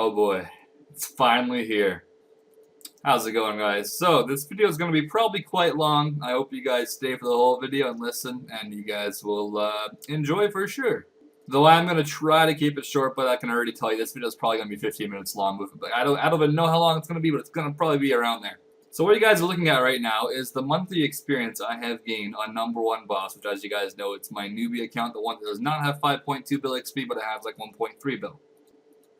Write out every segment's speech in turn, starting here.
Oh boy, it's finally here. How's it going, guys? So this video is going to be probably quite long. I hope you guys stay for the whole video and listen, and you guys will enjoy for sure. Though I'm going to try to keep it short, but I can already tell you this video is probably going to be 15 minutes long. But I don't even know how long it's going to be, but it's going to probably be around there. So what you guys are looking at right now is the monthly experience I have gained on #1 boss, which, as you guys know, it's my newbie account, the one that does not have 5.2 bill XP, but it has like 1.3 bill.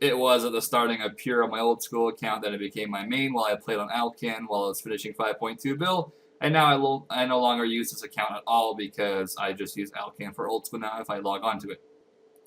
It was at the starting of pure on my old school account, then it became my main while I played on Alkan while I was finishing 5.2 bill, and now I no longer use this account at all because I just use Alkan for old school now if I log on to it.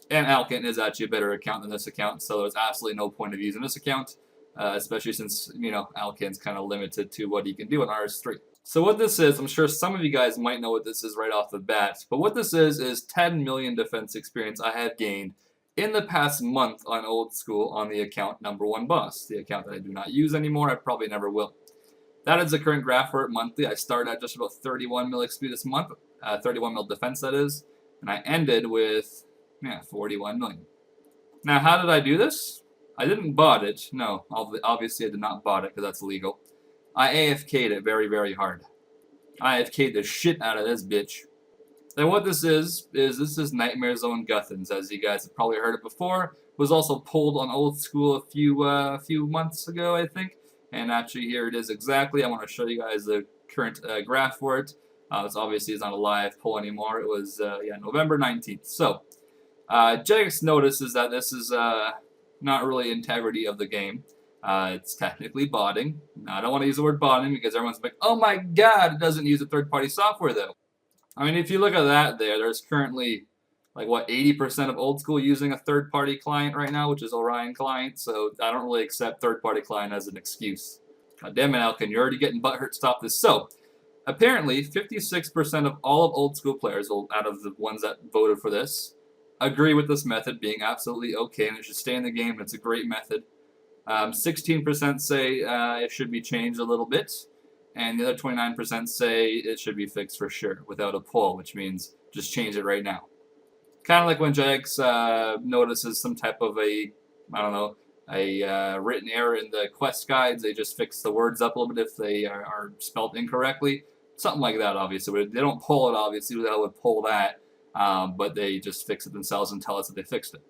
And Alkan is actually a better account than this account, so there's absolutely no point of using this account, especially since, you know, Alkan's kind of limited to what he can do on RS3. So what this is, I'm sure some of you guys might know what this is right off the bat, but what this is 10 million defense experience I have gained in the past month on old school on the account #1 boss, the account that I do not use anymore. I probably never will. That is the current graph for it monthly. I started at just about 31 mil XP this month, 31 mil defense that is, and I ended with 41 million. Now, how did I do this? I didn't bot it. No, obviously I did not bot it because that's illegal. I AFK'd it very, very hard. I AFK'd the shit out of this bitch. And what this is this is Nightmare Zone Guthans, as you guys have probably heard it before. It was also pulled on old school a few months ago, I think. And actually, here it is exactly. I want to show you guys the current graph for it. It's obviously not a live pull anymore. It was November 19th. So, Jagex notices that this is not really integrity of the game. It's technically botting. Now, I don't want to use the word botting because everyone's like, oh my god, it doesn't use a third-party software though. I mean, if you look at that there's currently, like, what, 80% of old school using a third-party client right now, which is Orion client, so I don't really accept third-party client as an excuse. God damn it, Alkan, you're already getting butthurt. Stop this. So, apparently, 56% of all of old school players, out of the ones that voted for this, agree with this method being absolutely okay, and it should stay in the game, and it's a great method. 16% say it should be changed a little bit. And the other 29% say it should be fixed for sure, without a poll, which means just change it right now. Kind of like when Jagex notices some type of a written error in the quest guides, they just fix the words up a little bit if they are spelled incorrectly. Something like that, obviously. They don't poll it, obviously, they would poll that, but they just fix it themselves and tell us that they fixed it.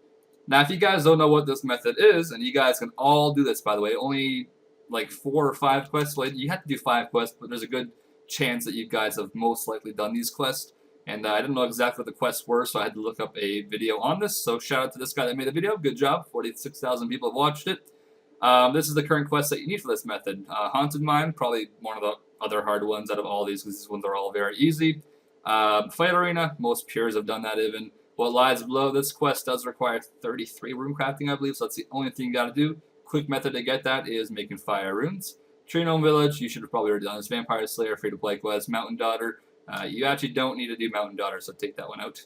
Now, if you guys don't know what this method is, and you guys can all do this, by the way, only like 4 or 5 quests. Well, you have to do 5 quests, but there's a good chance that you guys have most likely done these quests. And I didn't know exactly what the quests were, so I had to look up a video on this. So shout out to this guy that made the video. Good job. 46,000 people have watched it. This is the current quest that you need for this method. Haunted Mine, probably one of the other hard ones out of all these, because these ones are all very easy. Fight Arena, most pures have done that even. What lies below, this quest does require 33 rune crafting, I believe, so that's the only thing you got to do. Quick method to get that is making fire runes. Tree Gnome Village, you should have probably already done this. Vampire Slayer, free-to-play quest. Mountain Daughter, you actually don't need to do Mountain Daughter, so take that one out.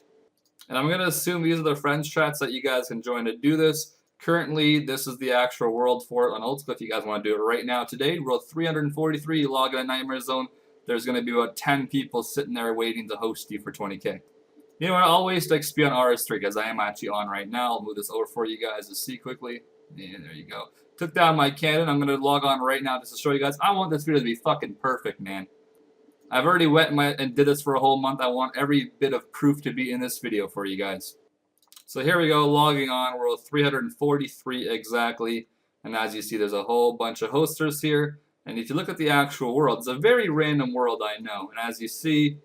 And I'm going to assume these are the friends chats that you guys can join to do this. Currently, this is the actual world for it on Old School. If you guys want to do it right now today, world 343, you log in at Nightmare Zone. There's going to be about 10 people sitting there waiting to host you for 20k. You know what, I'll waste XP on RS3 because I am actually on right now. I'll move this over for you guys to see quickly. Yeah, there you go. Took down my cannon. I'm going to log on right now just to show you guys. I want this video to be fucking perfect, man. I've already went and did this for a whole month. I want every bit of proof to be in this video for you guys. So here we go, logging on. World 343 exactly. And as you see, there's a whole bunch of hosters here. And if you look at the actual world, it's a very random world, I know. And as you see,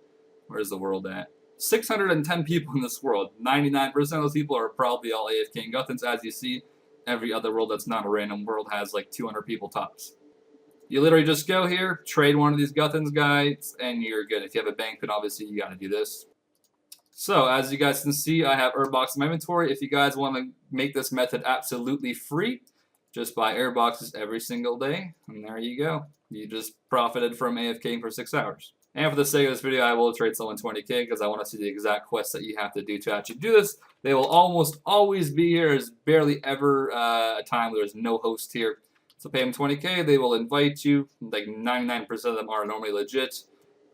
where's the world at? 610 people in this world. 99% of those people are probably all AFK and Guthans, as you see. Every other world that's not a random world has like 200 people tops. You literally just go here, trade one of these Guthans guys, and you're good. If you have a bank, then obviously you got to do this. So, as you guys can see, I have Airbox in my inventory. If you guys want to make this method absolutely free, just buy Airboxes every single day, and there you go. You just profited from AFKing for 6 hours. And for the sake of this video, I will trade someone 20k because I want to see the exact quests that you have to do to actually do this. They will almost always be here. There's barely ever a time where there's no host here. So pay them 20k, they will invite you. Like 99% of them are normally legit.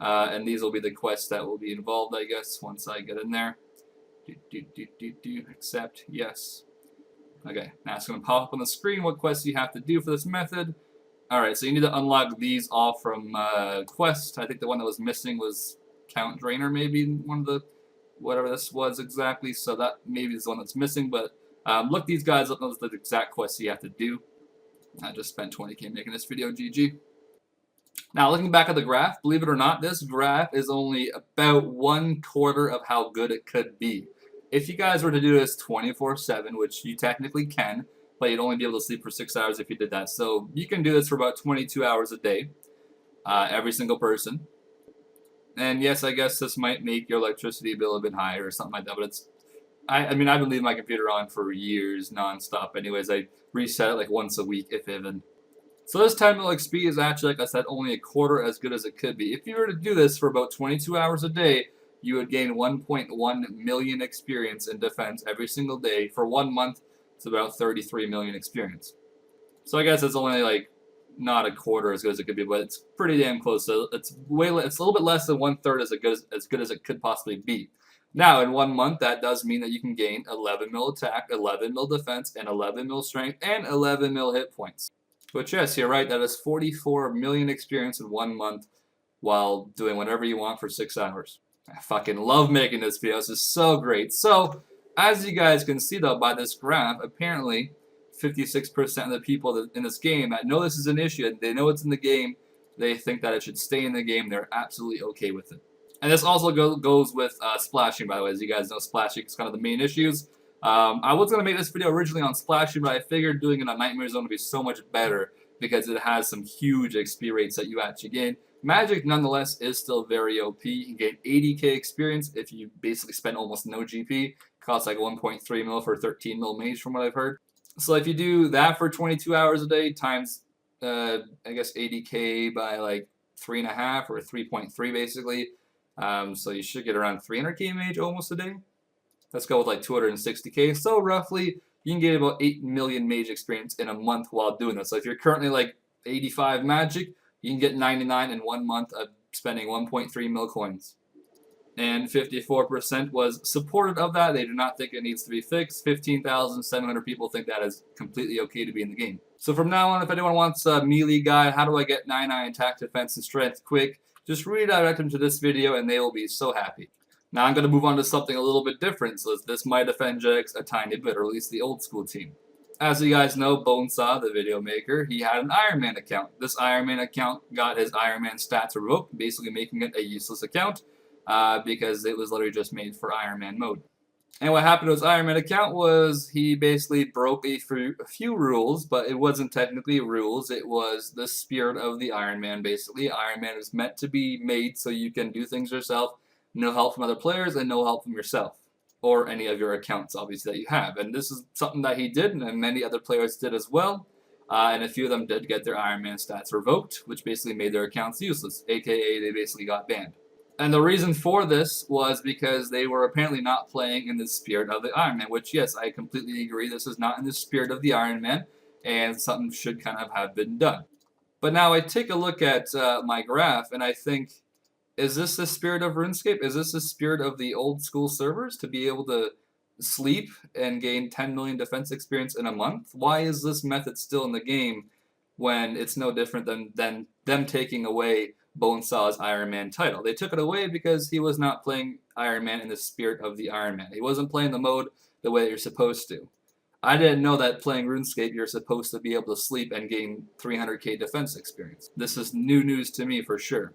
And these will be the quests that will be involved, I guess, once I get in there. Accept, yes. Okay, now it's going to pop up on the screen what quests you have to do for this method. Alright, so you need to unlock these all from quest. I think the one that was missing was Count Drainer, maybe one of the, whatever this was exactly, so that maybe is the one that's missing, but look these guys up, those are the exact quests you have to do. I just spent 20k making this video, GG. Now, looking back at the graph, believe it or not, this graph is only about 1/4 of how good it could be. If you guys were to do this 24/7, which you technically can, but you'd only be able to sleep for 6 hours if you did that. So you can do this for about 22 hours a day, every single person. And yes, I guess this might make your electricity bill a bit higher or something like that, but it's, I mean, I've been leaving my computer on for years, non-stop. Anyways, I reset it like once a week, if even. So this 10 mil XP is actually, like I said, only 1/4 as good as it could be. If you were to do this for about 22 hours a day, you would gain 1.1 million experience in defense every single day. For 1 month, it's about 33 million experience. So I guess it's only like not 1/4 as good as it could be, but it's pretty damn close. So it's it's a little bit less than 1/3 as good as it could possibly be. Now, in 1 month, that does mean that you can gain 11 mil attack, 11 mil defense, and 11 mil strength, and 11 mil hit points. But yes, you're right, that is 44 million experience in 1 month while doing whatever you want for 6 hours. I fucking love making this video. This is so great. So, as you guys can see though by this graph, apparently 56% of the people in this game that know this is an issue, they know it's in the game, they think that it should stay in the game, they're absolutely okay with it. And this also goes with splashing, by the way. As you guys know, splashing is kind of the main issues. I was going to make this video originally on splashing, but I figured doing it on Nightmare Zone would be so much better because it has some huge XP rates that you actually gain. Magic, nonetheless, is still very OP. You can get 80k experience if you basically spend almost no GP. Costs like 1.3 mil for 13 mil mage from what I've heard. So if you do that for 22 hours a day times, I guess 80k by like 3.5 or 3.3 basically. So you should get around 300k mage almost a day. Let's go with like 260k. So roughly, you can get about 8 million mage experience in a month while doing this. So if you're currently like 85 magic, you can get 99 in 1 month of spending 1.3 mil coins. And 54% was supportive of that. They do not think it needs to be fixed. 15,700 people think that is completely okay to be in the game. So from now on, if anyone wants a melee guide, how do I get 99 attack, defense, and strength quick, just redirect them to this video and they will be so happy. Now I'm going to move on to something a little bit different, so this might offend Jax a tiny bit, or at least the old school team. As you guys know, Bonesaw, the video maker, he had an Iron Man account. This Iron Man account got his Iron Man stats revoked, basically making it a useless account, because it was literally just made for Iron Man mode. And what happened to his Iron Man account was he basically broke a few rules, but it wasn't technically rules, it was the spirit of the Iron Man, basically. Iron Man is meant to be made so you can do things yourself, no help from other players, and no help from yourself. Or any of your accounts, obviously, that you have. And this is something that he did, and many other players did as well. And a few of them did get their Iron Man stats revoked, which basically made their accounts useless, aka they basically got banned. And the reason for this was because they were apparently not playing in the spirit of the Iron Man, which, yes, I completely agree, this is not in the spirit of the Iron Man, and something should kind of have been done. But now I take a look at my graph, and I think, is this the spirit of RuneScape? Is this the spirit of the old school servers to be able to sleep and gain 10 million defense experience in a month? Why is this method still in the game when it's no different than them taking away Bonesaw's Iron Man title? They took it away because he was not playing Iron Man in the spirit of the Iron Man. He wasn't playing the mode the way that you're supposed to. I didn't know that playing RuneScape you're supposed to be able to sleep and gain 300k defense experience. This is new news to me for sure.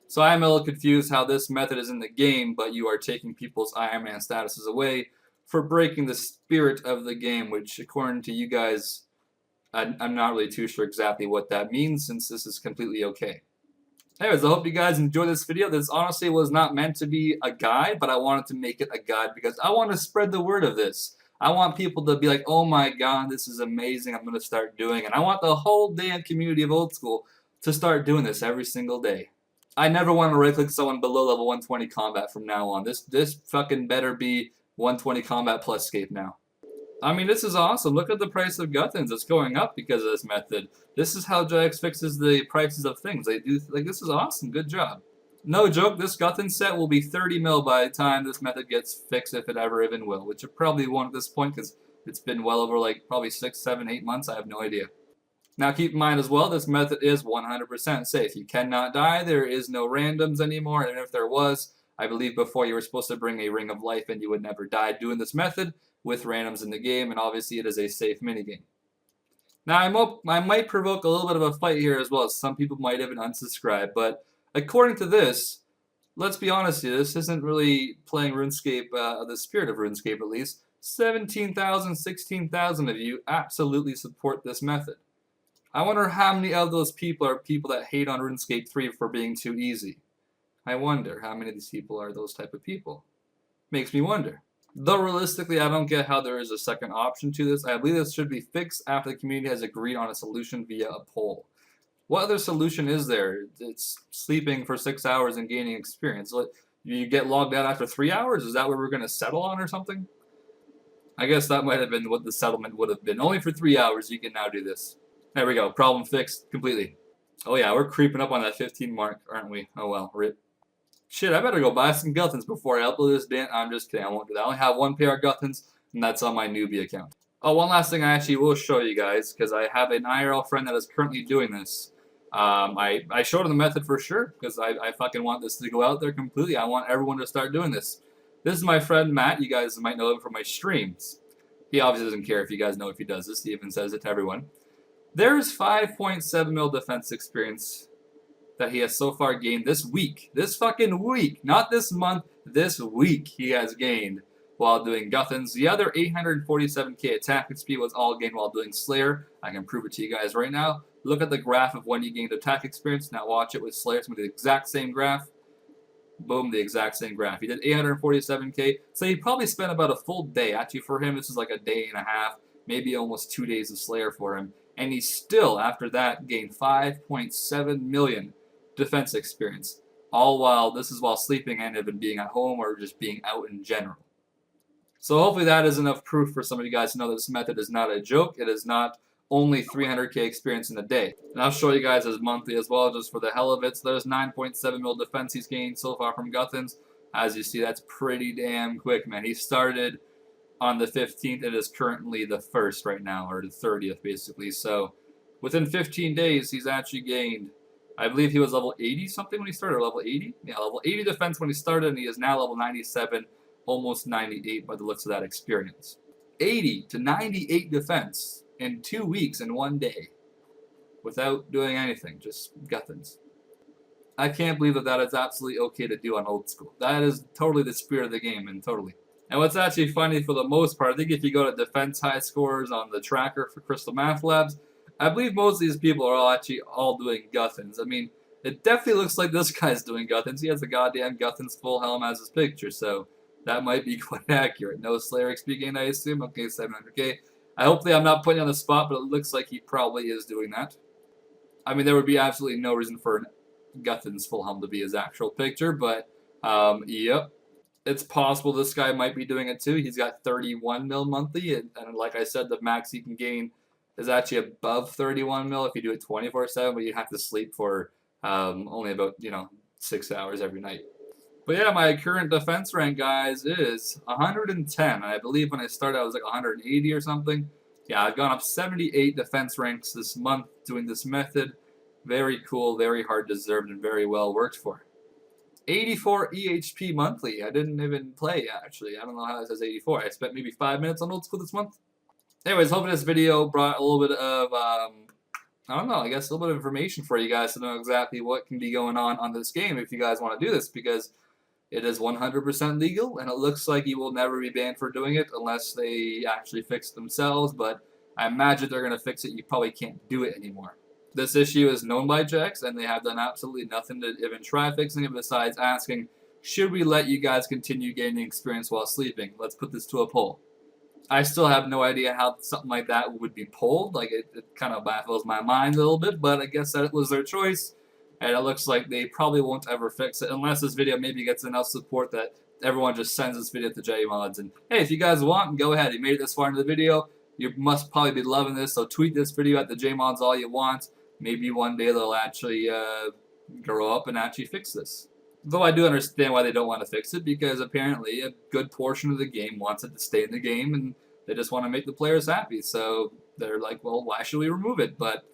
So I am a little confused how this method is in the game, but you are taking people's Iron Man statuses away for breaking the spirit of the game, which according to you guys, I'm not really too sure exactly what that means since this is completely okay. Anyways, I hope you guys enjoyed this video. This honestly was not meant to be a guide, but I wanted to make it a guide because I want to spread the word of this. I want people to be like, oh my god, this is amazing, I'm going to start doing it. And I want the whole damn community of Old School to start doing this every single day. I never want to right-click someone below level 120 combat from now on. This fucking better be 120 combat plus escape now. I mean, this is awesome. Look at the price of guthans. It's going up because of this method. This is how Jax fixes the prices of things. They do, like, this is awesome. Good job. No joke, this guthan set will be 30 mil by the time this method gets fixed, if it ever even will, which it probably won't at this point because It's been well over like probably 6, 7, 8 months. I have no idea. Now keep in mind as well, this method is 100% safe. You cannot die. There is no randoms anymore. And if there was, I believe before you were supposed to bring a Ring of Life and you would never die doing this method with randoms in the game. And obviously it is a safe minigame. Now I might provoke a little bit of a fight here as well. Some people might even unsubscribe. But according to this, let's be honest here, this isn't really playing RuneScape, the spirit of RuneScape at least. 17,000, 16,000 of you absolutely support this method. I wonder how many of those people are people that hate on RuneScape 3 for being too easy. I wonder how many of these people are those type of people. Makes me wonder. Though realistically, I don't get how there is a second option to this. I believe this should be fixed after the community has agreed on a solution via a poll. What other solution is there? It's sleeping for 6 hours and gaining experience. You get logged out after 3 hours? Is that what we're going to settle on or something? I guess that might have been what the settlement would have been. Only for 3 hours you can now do this. There we go. Problem fixed completely. Oh yeah, we're creeping up on that 15 mark, aren't we? Oh well, rip. Shit, I better go buy some guthans before I upload this bit. I'm just kidding, I won't do that. I only have 1 pair of guthans, and that's on my newbie account. Oh, one last thing I actually will show you guys, because I have an IRL friend that is currently doing this. I showed him the method for sure, because I fucking want this to go out there completely. I want everyone to start doing this. This is my friend Matt. You guys might know him from my streams. He obviously doesn't care if you guys know if he does this. He even says it to everyone. There's 5.7 mil defense experience that he has so far gained this week. This fucking week. Not this month. This week he has gained while doing guthans. The other 847k attack speed was all gained while doing Slayer. I can prove it to you guys right now. Look at the graph of when you gained attack experience. Now watch it with Slayer. It's going to be the exact same graph. Boom, the exact same graph. He did 847k. So he probably spent about a full day. Actually, for him, this is like a day and a half. Maybe almost 2 days of Slayer for him. And he still, after that, gained 5.7 million defense experience. All while, this is while sleeping and even being at home or just being out in general. So hopefully that is enough proof for some of you guys to know that this method is not a joke. It is not only 300k experience in a day. And I'll show you guys his monthly as well, just for the hell of it. So there's 9.7 mil defense he's gained so far from guthans. As you see, that's pretty damn quick, man. He started on the 15th. It is currently the 1st right now, or the 30th basically. So within 15 days, he's actually gained, I believe he was level 80 something when he started, or level 80? Yeah, level 80 defense when he started, and he is now level 97, almost 98 by the looks of that experience. 80 to 98 defense in 2 weeks in 1 day without doing anything, just guthans. I can't believe that that is absolutely okay to do on old school. That is totally the spirit of the game, and totally. And what's actually funny for the most part, I think if you go to defense high scores on the tracker for Crystal Math Labs, I believe most of these people are all doing guthans. I mean, it definitely looks like this guy's doing guthans. He has the goddamn guthans full helm as his picture, so that might be quite accurate. No Slayer XP gain, I assume. Okay, 700k. Hopefully I'm not putting you on the spot, but it looks like he probably is doing that. I mean, there would be absolutely no reason for guthans full helm to be his actual picture, but yep. It's possible this guy might be doing it too. He's got 31 mil monthly, and like I said, the max he can gain is actually above 31 mil if you do it 24/7, but you have to sleep for only about 6 hours every night. But yeah, my current defense rank, guys, is 110. I believe when I started, I was like 180 or something. Yeah, I've gone up 78 defense ranks this month doing this method. Very cool, very hard deserved, and very well worked for. 84 EHP monthly. I didn't even play, actually. I don't know how it says 84. I spent maybe 5 minutes on old school this month. Anyways, hoping this video brought a little bit of, I don't know, I guess a little bit of information for you guys to know exactly what can be going on this game if you guys want to do this, because it is 100% legal, and it looks like you will never be banned for doing it unless they actually fix it themselves, but I imagine they're going to fix it. You probably can't do it anymore. This issue is known by Jax, and they have done absolutely nothing to even try fixing it besides asking, should we let you guys continue gaining experience while sleeping? Let's put this to a poll. I still have no idea how something like that would be polled. Like, it kind of baffles my mind a little bit, but I guess that it was their choice, and it looks like they probably won't ever fix it unless this video maybe gets enough support that everyone just sends this video to JMods. And hey, if you guys want, go ahead. You made it this far into the video, you must probably be loving this, so tweet this video at the JMods all you want. Maybe one day they'll actually grow up and actually fix this. Though I do understand why they don't want to fix it, because apparently a good portion of the game wants it to stay in the game, and They just want to make the players happy, so they're like, well, why should we remove it? But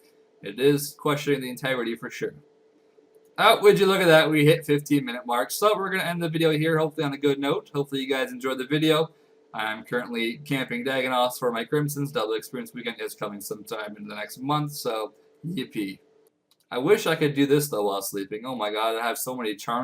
it is questioning the integrity for sure. Oh, would you look at that? We hit 15-minute mark. So we're going to end the video here, hopefully on a good note. Hopefully you guys enjoyed the video. I'm currently camping Dagonoths for my Crimsons. Double Experience Weekend is coming sometime in the next month, so yippee. I wish I could do this, though, while sleeping. Oh my god, I have so many charms.